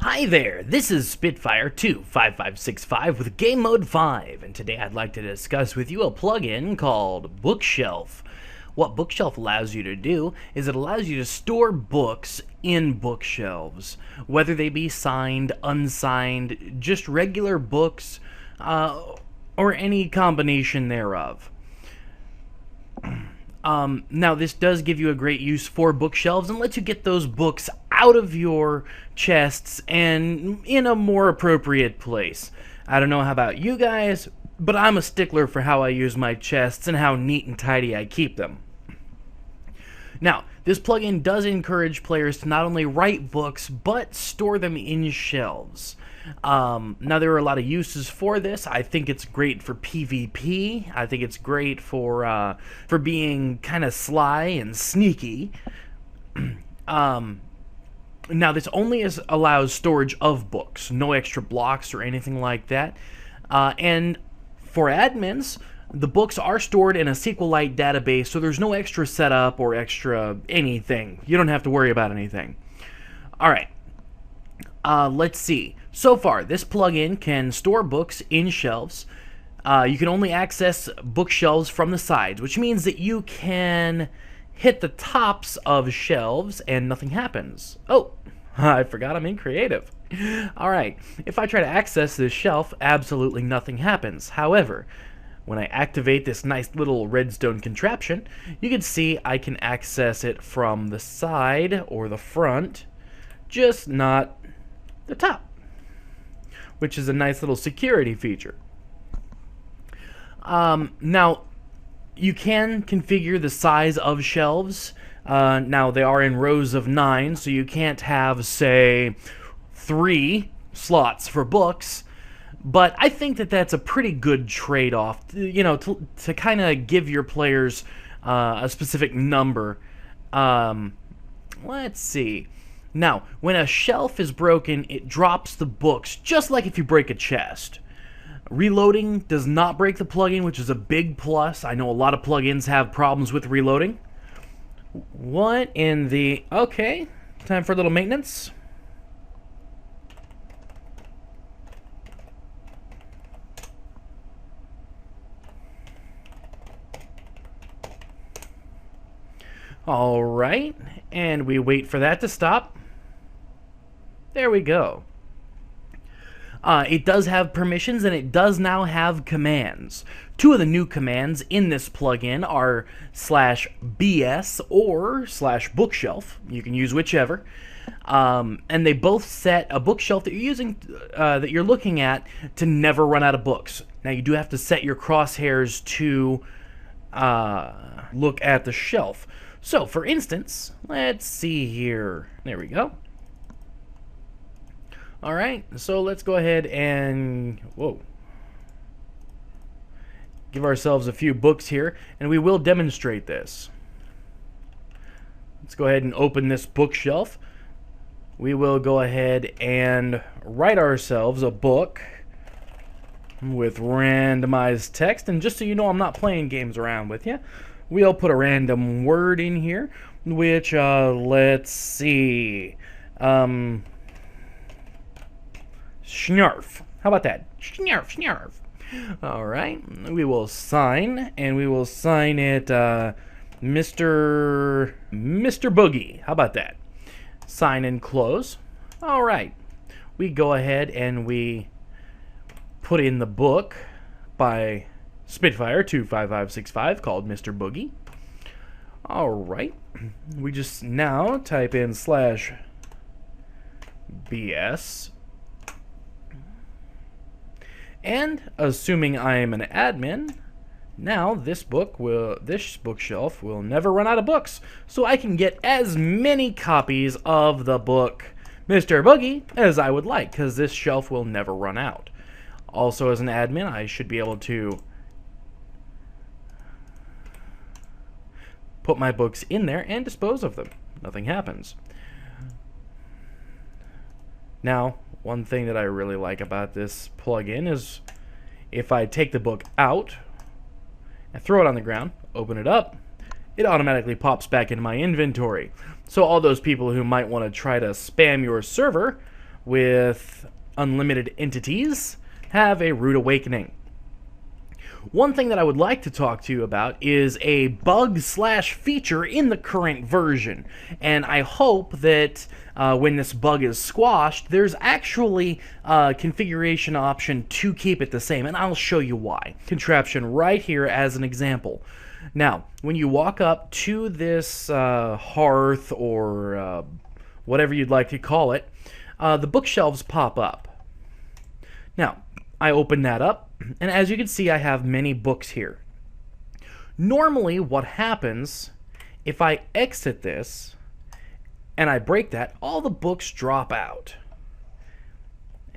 Hi there, this is Spitfire25565 with Game Mode 5, and today I'd like to discuss with you a plugin called Bookshelf. What Bookshelf allows you to do is it allows you to store books in bookshelves, whether they be signed, unsigned, just regular books, or any combination thereof. Now, this does give you a great use for bookshelves and lets you get those books out of your chests and in a more appropriate place. I don't know how about you guys, but I'm a stickler for how I use my chests and how neat and tidy I keep them. Now, this plugin does encourage players to not only write books, but store them in shelves. Now, there are a lot of uses for this. I think it's great for PvP. I think it's great for being kind of sly and sneaky. Now, this only allows storage of books, no extra blocks or anything like that. And for admins, the books are stored in a SQLite database, so there's no extra setup or extra anything. You don't have to worry about anything. All right. Let's see. So far, this plugin can store books in shelves. You can only access bookshelves from the sides, which means that you can hit the tops of shelves and nothing happens. Oh, I forgot I'm in creative. Alright, if I try to access this shelf, absolutely nothing happens. However, when I activate this nice little redstone contraption, you can see I can access it from the side or the front, just not the top, which is a nice little security feature. Now, you can configure the size of shelves. Now, they are in rows of 9, so you can't have, say, 3 slots for books. But I think that that's a pretty good trade-off, to kind of give your players a specific number. Let's see. Now, when a shelf is broken, it drops the books, just like if you break a chest. Reloading does not break the plugin, which is a big plus. I know a lot of plugins have problems with reloading. What in the... Okay, time for a little maintenance. All right, and we wait for that to stop. There we go. It does have permissions, and it does now have commands. 2 of the new commands in this plugin are /bs or /bookshelf. You can use whichever. And they both set a bookshelf that you're using, that you're looking at, to never run out of books. Now, you do have to set your crosshairs to look at the shelf. So, for instance, let's see here. There we go. Alright, so let's go ahead and... give ourselves a few books here, and we will demonstrate this. Let's go ahead and open this bookshelf. We will go ahead and write ourselves a book with randomized text, and just so you know, I'm not playing games around with you. We'll put a random word in here, which, let's see, Schnarf. How about that? Schnarf, schnarf. All right. We will sign, and we will sign it Mr. Boogie. How about that? Sign and close. All right. We go ahead and we put in the book by Spitfire25565 called Mr. Boogie. All right. We just now type in /BS. And assuming I am an admin, now this bookshelf will never run out of books. So I can get as many copies of the book Mr. Boogie as I would like, because this shelf will never run out. Also, as an admin, I should be able to put my books in there and dispose of them. Nothing happens. Now, one thing that I really like about this plugin is if I take the book out and throw it on the ground, open it up, it automatically pops back into my inventory. So all those people who might want to try to spam your server with unlimited entities have a rude awakening. One thing that I would like to talk to you about is a bug/feature in the current version, and I hope that when this bug is squashed, there's actually a configuration option to keep it the same, and I'll show you why. Contraption right here as an example. Now, when you walk up to this hearth or whatever you'd like to call it, the bookshelves pop up. Now, I open that up, and as you can see, I have many books here. Normally, what happens if I exit this and I break that, all the books drop out.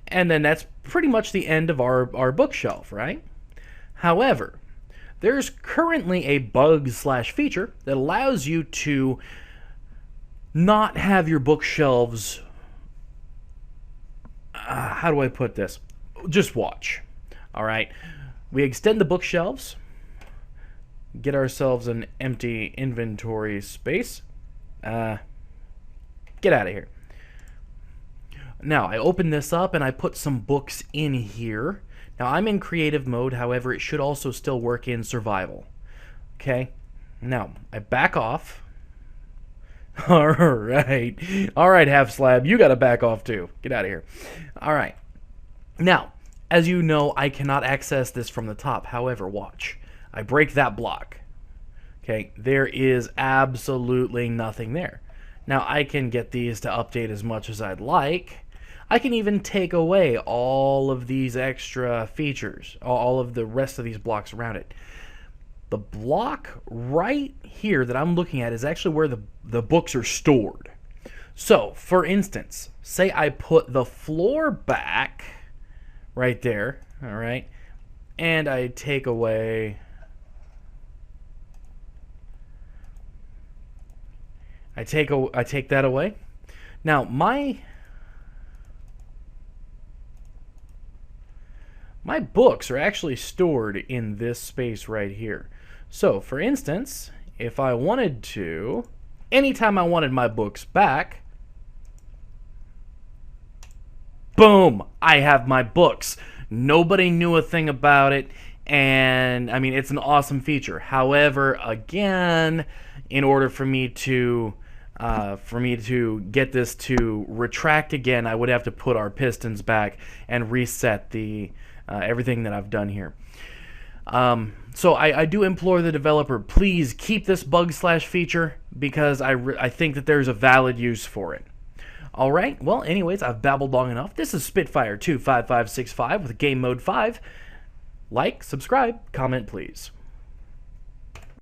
And then that's pretty much the end of our bookshelf, right? However, there's currently a bug/feature that allows you to not have your bookshelves, how do I put this? Just watch. All right, we extend the bookshelves, get ourselves an empty inventory space. Get out of here. Now, I open this up and I put some books in here. Now, I'm in creative mode, however, it should also still work in survival. Okay, now, I back off. All right, Half Slab, you gotta back off too. Get out of here. All right. Now, as you know, I cannot access this from the top. However, watch. I break that block. Okay, there is absolutely nothing there. Now, I can get these to update as much as I'd like. I can even take away all of these extra features, all of the rest of these blocks around it. The block right here that I'm looking at is actually where the books are stored. So, for instance, say I put the floor back right there, all right, and I take away, I take that away. Now my books are actually stored in this space right here. So, for instance, if I wanted to, anytime I wanted my books back, boom, I have my books. Nobody knew a thing about it, and I mean, it's an awesome feature. However, again, in order for me to get this to retract again, I would have to put our pistons back and reset the everything that I've done here. So I do implore the developer, please keep this bug/feature because I think that there's a valid use for it. Alright, well, anyways, I've babbled long enough. This is Spitfire25565 with Game Mode 5. Like, subscribe, comment, please.